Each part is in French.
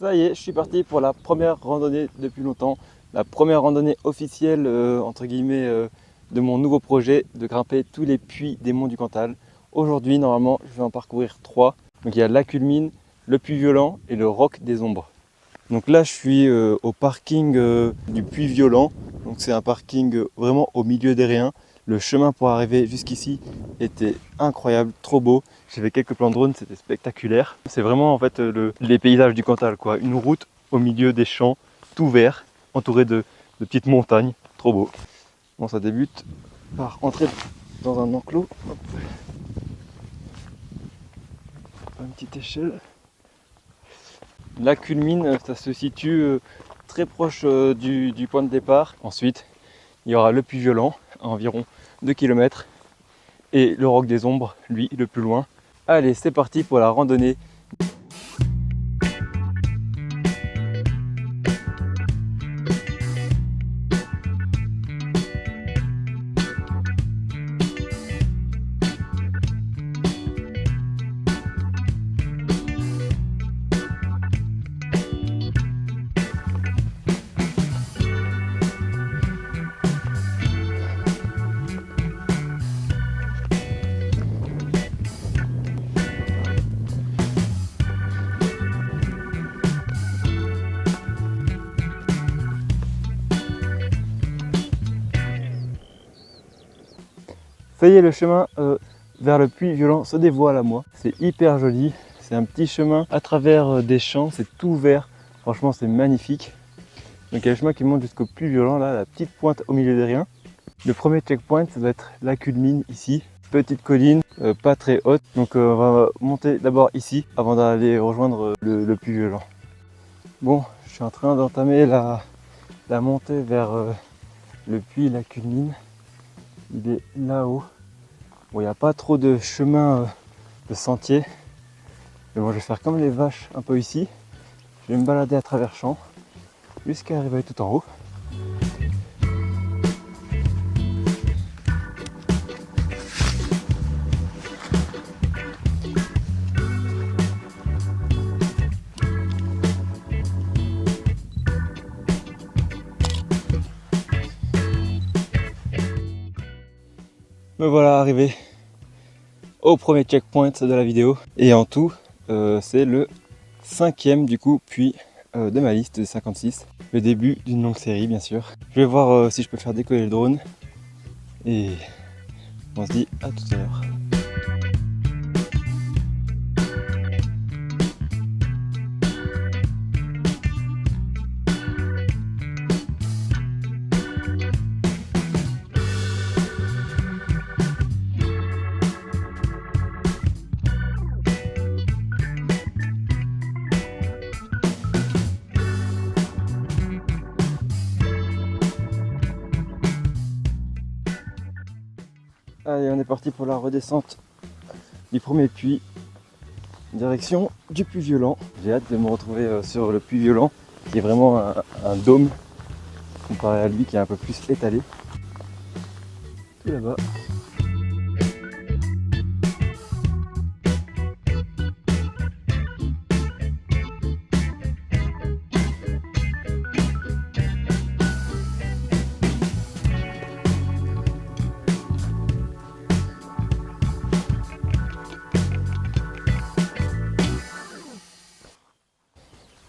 Ça y est, je suis parti pour la première randonnée depuis longtemps. La première randonnée officielle, entre guillemets, de mon nouveau projet de grimper tous les puits des monts du Cantal. Aujourd'hui, normalement, je vais en parcourir 3. Donc il y a la Culmine, le Puy Violent et le Roc des Ombres. Donc là, je suis au parking du Puy Violent. Donc c'est un parking vraiment au milieu des riens. Le chemin pour arriver jusqu'ici était incroyable, trop beau. J'ai fait quelques plans de drone, c'était spectaculaire. C'est vraiment en fait les paysages du Cantal, quoi. Une route au milieu des champs, tout vert, entouré de petites montagnes, trop beau. Bon, ça débute par entrer dans un enclos. Hop. Une petite échelle. La Culmine, ça se situe très proche du point de départ. Ensuite, il y aura le Puy Violent, à environ 2 km. Et le Roc des Ombres, lui, le plus loin. Allez, c'est parti pour la randonnée. Ça y est, le chemin vers le Puy Violent se dévoile à moi. C'est hyper joli. C'est un petit chemin à travers des champs. C'est tout vert. Franchement, c'est magnifique. Donc il y a le chemin qui monte jusqu'au Puy Violent, là, la petite pointe au milieu des riens. Le premier checkpoint, ça va être la Culmine, ici. Petite colline, pas très haute. Donc on va monter d'abord ici, avant d'aller rejoindre le Puy Violent. Bon, je suis en train d'entamer la montée vers le puits, la Culmine. Il est là-haut. Bon, il n'y a pas trop de chemin de sentier. Mais bon, je vais faire comme les vaches un peu ici. Je vais me balader à travers champs jusqu'à arriver tout en haut. Me voilà arrivé au premier checkpoint de la vidéo. Et en tout, c'est le 5e du coup, puis de ma liste de 56. Le début d'une longue série, bien sûr. Je vais voir si je peux faire décoller le drone. Et on se dit à tout à l'heure. Allez, on est parti pour la redescente du premier puits, direction du Puy Violent. J'ai hâte de me retrouver sur le Puy Violent, qui est vraiment un dôme, comparé à lui qui est un peu plus étalé. Tout là-bas.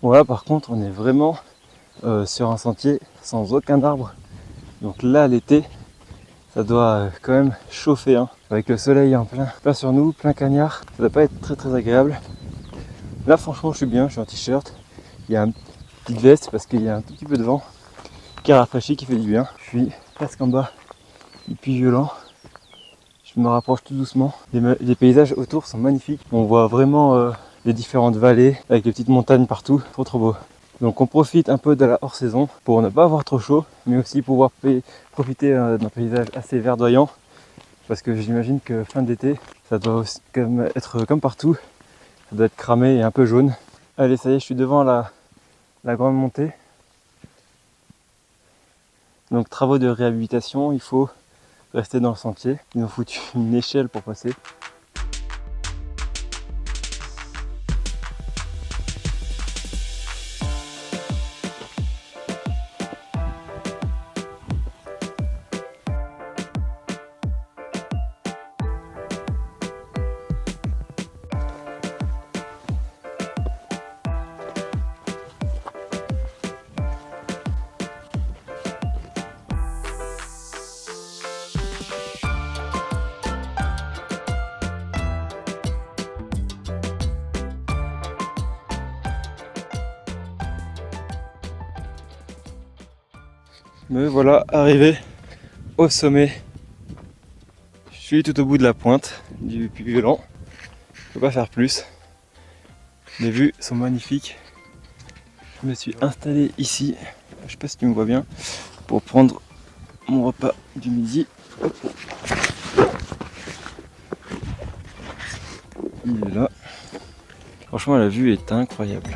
Bon là par contre on est vraiment sur un sentier sans aucun arbre. Donc là l'été ça doit quand même chauffer hein. Avec le soleil en plein sur nous, plein cagnard, ça doit pas être très agréable. Là franchement je suis bien, je suis en t-shirt. Il y a une petite veste parce qu'il y a un tout petit peu de vent qui rafraîchit, qui fait du bien. Je suis presque en bas du Puy Violent. Je me rapproche tout doucement. Les paysages autour sont magnifiques. On voit vraiment les différentes vallées avec les petites montagnes partout, trop beau. Donc on profite un peu de la hors-saison pour ne pas avoir trop chaud, mais aussi pouvoir profiter d'un paysage assez verdoyant, parce que j'imagine que fin d'été, ça doit aussi être comme partout, ça doit être cramé et un peu jaune. Allez, ça y est, je suis devant la grande montée. Donc travaux de réhabilitation, il faut rester dans le sentier. Ils ont foutu une échelle pour passer. Me voilà arrivé au sommet. Je suis tout au bout de la pointe du Puy Violent. Je peux pas faire plus. Les vues sont magnifiques. Je me suis installé ici, je sais pas si tu me vois bien, pour prendre mon repas du midi. Hop. Il est là. Franchement, la vue est incroyable.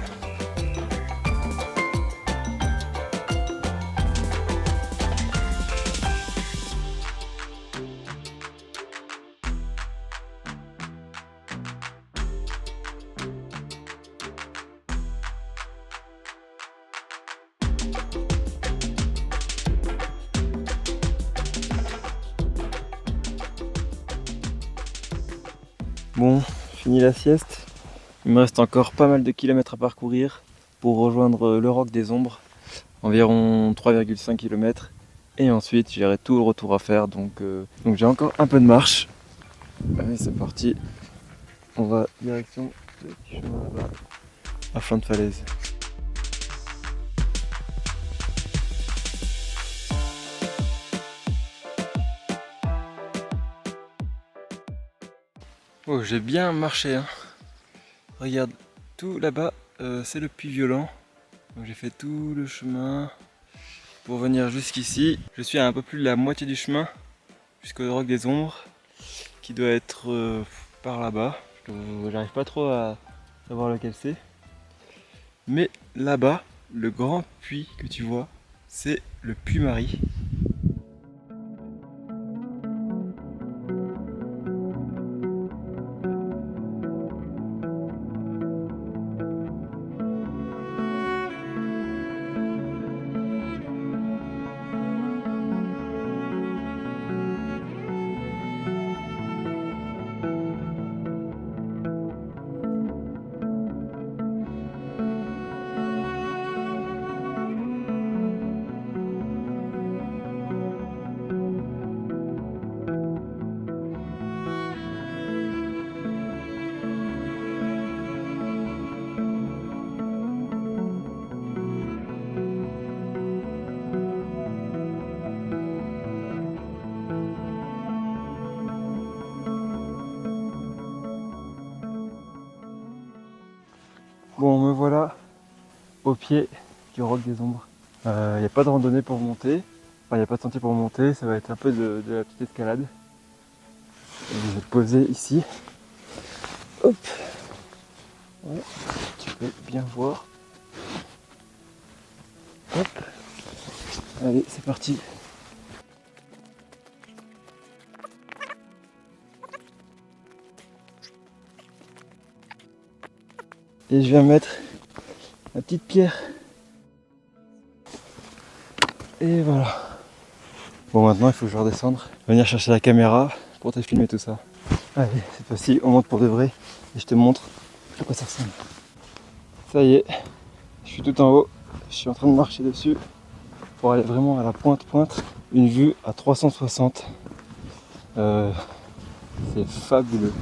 Bon, fini la sieste. Il me reste encore pas mal de kilomètres à parcourir pour rejoindre le Roc des Ombres, environ 3,5 km. Et ensuite, j'aurai tout le retour à faire, donc j'ai encore un peu de marche. Allez, c'est parti. On va direction le petit chemin là-bas, à flanc de falaise. Oh, j'ai bien marché, hein. Regarde, tout là-bas, c'est le Puy Violent. Donc j'ai fait tout le chemin pour venir jusqu'ici. Je suis à un peu plus de la moitié du chemin jusqu'au Roc des Ombres, qui doit être par là-bas. J'arrive pas trop à savoir lequel c'est. Mais là-bas, le grand puits que tu vois, c'est le Puy-Marie. Bon, me voilà au pied du Roc des Ombres. Il n'y a pas de randonnée pour monter, enfin il n'y a pas de sentier pour monter, ça va être un peu de la petite escalade. Et je vais poser ici. Hop. Ouais, tu peux bien voir. Hop. Allez, c'est parti. Et je viens mettre la petite pierre. Et voilà. Bon, maintenant il faut que je redescende, venir chercher la caméra pour te filmer tout ça. Allez, cette fois-ci on monte pour de vrai et je te montre à quoi ça ressemble. Ça y est, je suis tout en haut, je suis en train de marcher dessus pour aller vraiment à la pointe. Une vue à 360. C'est fabuleux.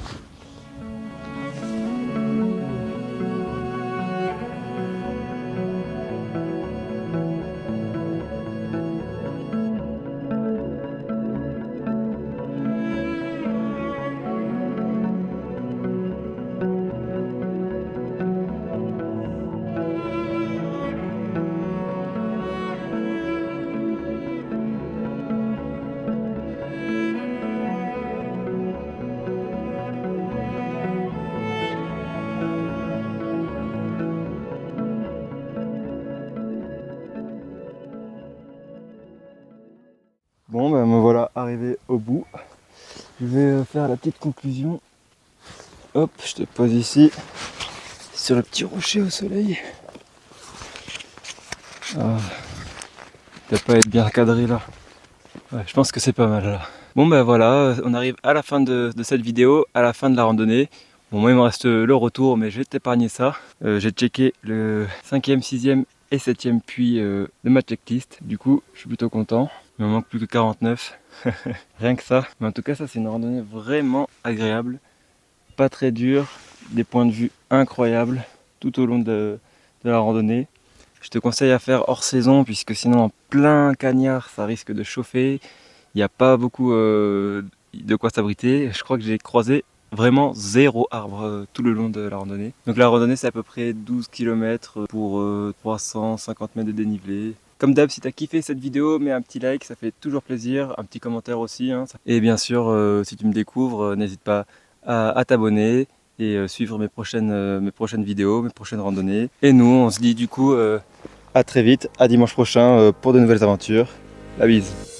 Bon, ben me voilà arrivé au bout. Je vais faire la petite conclusion. Hop, je te pose ici, sur le petit rocher au soleil. Ah, il doit pas être bien cadré là. Ouais, je pense que c'est pas mal là. Bon ben voilà, on arrive à la fin de cette vidéo, à la fin de la randonnée. Bon, moi il me reste le retour, mais je vais t'épargner ça. J'ai checké le 5e, 6e et 7e puits de ma checklist. Du coup, je suis plutôt content. Il me manque plus que 49. Rien que ça. Mais en tout cas, ça c'est une randonnée vraiment agréable. Pas très dure, des points de vue incroyables tout au long de la randonnée. Je te conseille à faire hors saison puisque sinon en plein cagnard ça risque de chauffer. Il n'y a pas beaucoup de quoi s'abriter. Je crois que j'ai croisé vraiment 0 arbre tout le long de la randonnée. Donc la randonnée c'est à peu près 12 km pour 350 mètres de dénivelé. Comme d'hab, si tu as kiffé cette vidéo, mets un petit like, ça fait toujours plaisir, un petit commentaire aussi. Hein. Et bien sûr, si tu me découvres, n'hésite pas à t'abonner et suivre mes prochaines vidéos, mes prochaines randonnées. Et nous, on se dit du coup à très vite, à dimanche prochain pour de nouvelles aventures. La bise.